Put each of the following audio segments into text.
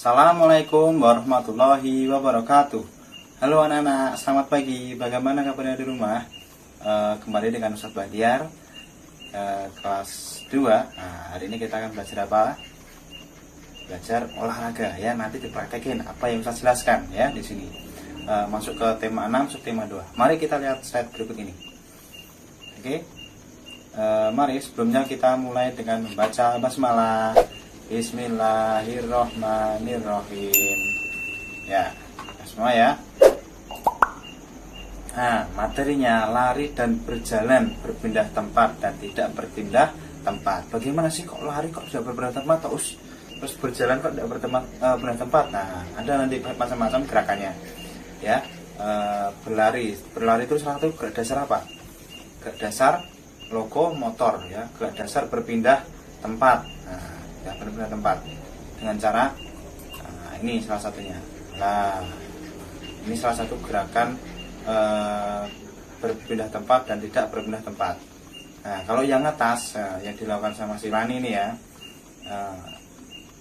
Assalamualaikum warahmatullahi wabarakatuh. Halo anak-anak, selamat pagi. Bagaimana kabarnya di rumah? Kembali dengan Ustadz Bahtiar, kelas 2. Hari ini kita akan belajar apa? Belajar olahraga ya. Nanti dipraktekin apa yang Ustadz jelaskan ya di sini. Masuk ke tema 6, subtema 2. Mari kita lihat slide berikut ini. Oke. Mari sebelumnya kita mulai dengan membaca basmalah. Bismillahirrohmanirrohim. Ya, semua ya. Nah, materinya lari dan berjalan, berpindah tempat dan tidak berpindah tempat. Bagaimana sih kok lari kok tidak berpindah tempat, terus berjalan kok tidak berpindah tempat? Nah, ada nanti macam-macam gerakannya. Ya, berlari itu salah satu gerak dasar apa? Gerak dasar lokomotor ya, gerak dasar berpindah tempat. Nah, ya, berpindah tempat dengan cara ini salah satunya. Nah, ini salah satu gerakan berpindah tempat dan tidak berpindah tempat. Nah, kalau yang atas yang dilakukan sama si Rani ini ya,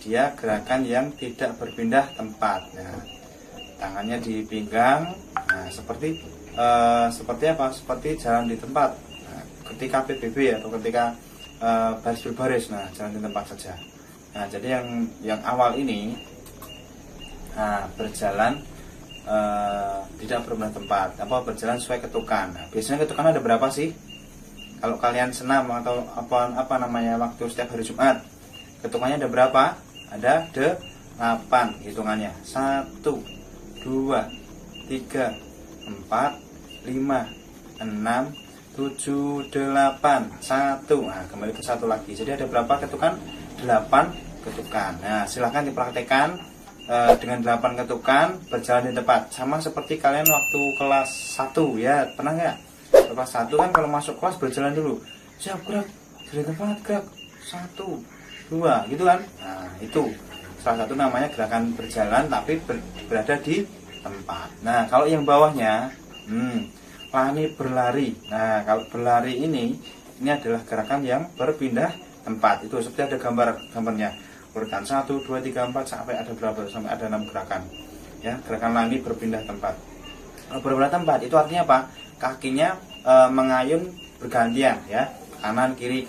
dia gerakan yang tidak berpindah tempat. Nah, tangannya di pinggang, nah, seperti apa? Seperti jalan di tempat. Nah, ketika PBB atau ketika baris berbaris, nah jalan di tempat saja. Nah, jadi yang awal ini berjalan tidak berpindah tempat, berjalan sesuai ketukan. Nah, biasanya ketukan ada berapa sih? Kalau kalian senam atau apa namanya waktu setiap hari Jumat, ketukannya ada berapa? Ada 8 hitungannya. 1 2 3 4 5 6 7 8 1. Nah, kembali ke 1 lagi. Jadi ada berapa ketukan? 8 ketukan. Nah, silahkan dipraktekkan dengan 8 ketukan berjalan di tempat. Sama seperti kalian waktu kelas 1 ya. Pernah nggak? Kelas 1 kan kalau masuk kelas berjalan dulu. Siap, gerak. Di tempat, gerak. 1 2 gitu kan. Nah, itu salah satu namanya gerakan berjalan tapi berada di tempat. Nah, kalau yang bawahnya Lani berlari. Nah, kalau berlari ini adalah gerakan yang berpindah tempat. Itu seperti ada gambarnya. Urutan 1 2 3 4 sampai ada berapa? Sampai ada 6 gerakan. Ya, gerakan Lani berpindah tempat. Kalau berpindah tempat itu artinya apa? Kakinya mengayun bergantian ya. Kanan kiri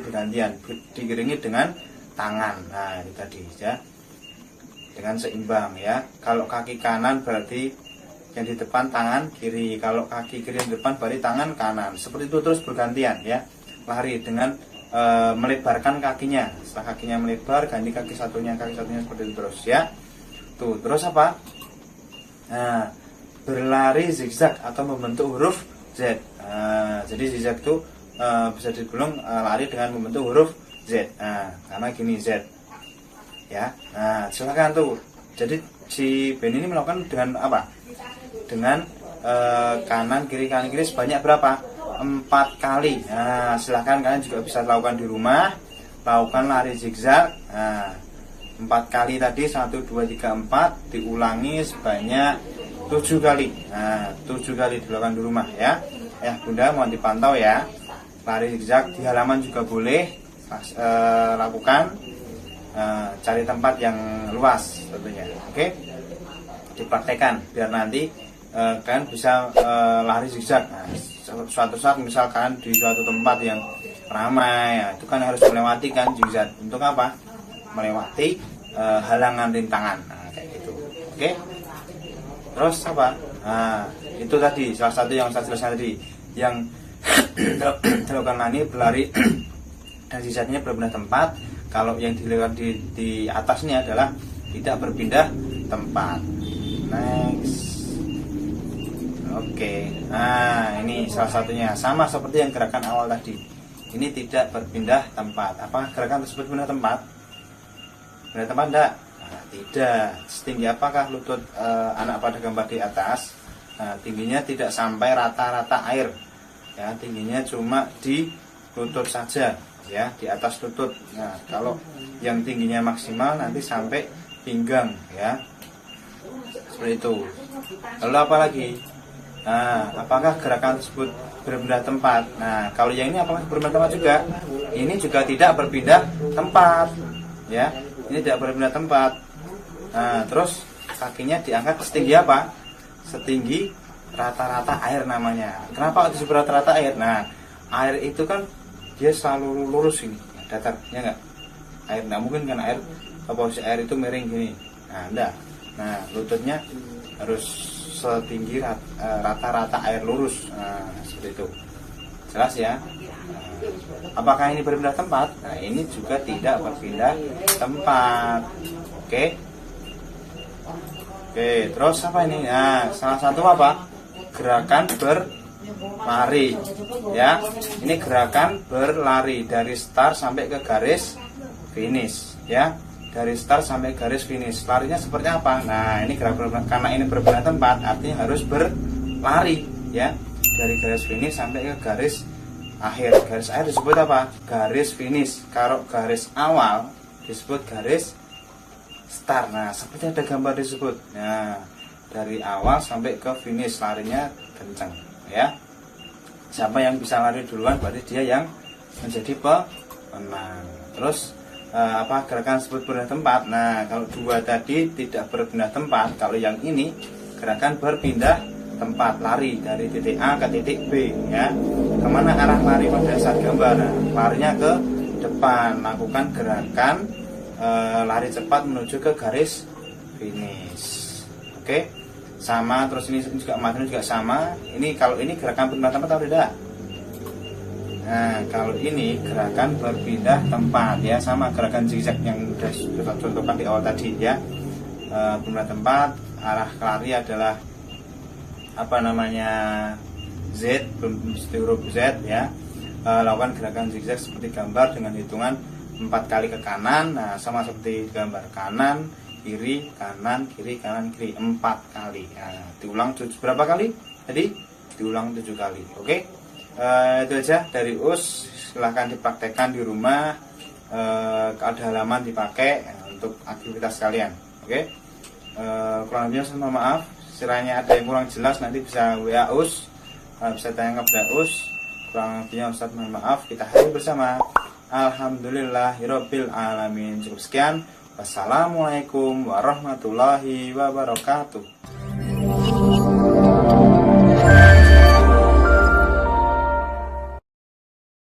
bergantian. Diiringi dengan tangan. Nah, itu tadi ya. Dengan seimbang ya. Kalau kaki kanan berarti yang di depan tangan kiri, kalau kaki kiri yang di depan berarti tangan kanan. Seperti itu terus bergantian ya. Lari dengan melebarkan kakinya. Setelah kakinya melebar, ganti kaki satunya seperti itu terus ya. Tuh, terus apa? Nah, berlari zigzag atau membentuk huruf Z. Jadi zigzag itu bisa digulung lari dengan membentuk huruf Z. Nah, karena gini Z. Ya. Nah, silakan tuh. Jadi si Ben ini melakukan dengan apa? Dengan kanan kiri sebanyak berapa? 4 kali. Nah, silahkan kalian juga bisa lakukan di rumah. Lakukan lari zigzag. Nah, 4 kali tadi 1 2 3 4 diulangi sebanyak 7 kali. Nah, 7 kali dilakukan di rumah ya. Bunda mohon dipantau ya. Lari zigzag di halaman juga boleh lakukan. Cari tempat yang luas tentunya. Oke? Dipraktekan biar nanti kalian bisa lari zigzag. Nah, suatu saat misalkan di suatu tempat yang ramai ya, itu kan harus melewati kan zigzag. Untuk apa? Melewati halangan rintangan. Nah, kayak gitu. Oke? Terus apa? Nah, itu tadi salah satu yang saya jelaskan tadi, yang dilakukan Lani berlari dan zigzagnya berpindah tempat. Kalau yang dilakukan di atasnya adalah tidak berpindah tempat. Next. Oke. Nah, ini salah satunya sama seperti yang gerakan awal tadi. Ini tidak berpindah tempat. Apa gerakan tersebut pindah tempat? Pindah tempat enggak? Nah, tidak. Setinggi apakah lutut anak pada gambar di atas? Nah, tingginya tidak sampai rata-rata air. Ya, tingginya cuma di lutut saja. Ya, di atas lutut. Nah, kalau yang tingginya maksimal nanti sampai pinggang ya. Seperti itu. Lalu apa lagi? Nah, apakah gerakan tersebut berpindah tempat? Nah, kalau yang ini apakah berpindah tempat juga? Ini juga tidak berpindah tempat. Ya, ini tidak berpindah tempat. Nah, terus kakinya diangkat setinggi apa? Setinggi rata-rata air namanya. Kenapa disebut rata-rata air? Nah, air itu kan dia selalu lurus ini, datar, ya enggak? Air enggak mungkin kan air posisi air itu miring gini. Nah, enggak. Nah, lututnya harus setinggi rata-rata air lurus. Nah, seperti itu. Jelas ya? Apakah ini berpindah tempat? Nah, ini juga tidak berpindah tempat. Oke. Oke, terus apa ini? Nah, salah satu apa? Gerakan berlari. Ya. Ini gerakan berlari dari start sampai ke garis finish, ya. Dari start sampai garis finish. Larinya seperti apa? Nah, ini gerakan karena ini berpindah tempat, artinya harus berlari, ya. Dari garis finish sampai ke garis akhir. Garis akhir disebut apa? Garis finish. Kalau garis awal disebut garis start. Nah, seperti ada gambar disebut. Nah, dari awal sampai ke finish larinya kencang, ya. Siapa yang bisa lari duluan berarti dia yang menjadi pemenang. Terus apa gerakan disebut berpindah tempat? Nah, kalau dua tadi tidak berpindah tempat, kalau yang ini gerakan berpindah tempat, lari dari titik A ke titik B, ya. Kemana arah lari pada saat gambar? Nah, larinya ke depan, lakukan gerakan lari cepat menuju ke garis finish. Oke, sama. Terus ini juga matanya juga sama. Ini kalau ini gerakan berpindah tempat atau tidak? Nah, kalau ini gerakan berpindah tempat, ya, sama gerakan zigzag yang sudah contohkan di awal tadi, ya. Berpindah tempat, arah lari adalah apa namanya, Z, huruf Z, ya. Lakukan gerakan zigzag seperti gambar dengan hitungan 4 kali ke kanan. Nah, sama seperti gambar, kanan, kiri, kanan, kiri, kanan, kiri, 4 kali. Nah, diulang berapa kali? Tadi diulang 7 kali. Oke. Itu aja dari US. Silahkan dipraktekkan di rumah. Ada halaman dipakai untuk aktivitas kalian. Oke. Kurang lebihnya saya mohon maaf. Sekiranya ada yang kurang jelas nanti bisa WA US, bisa tanya kepada US. Kurang lebihnya Ustaz mohon maaf. Kita hari bersama. Alhamdulillahirabbil alamin. Cukup sekian. Wassalamualaikum warahmatullahi wabarakatuh.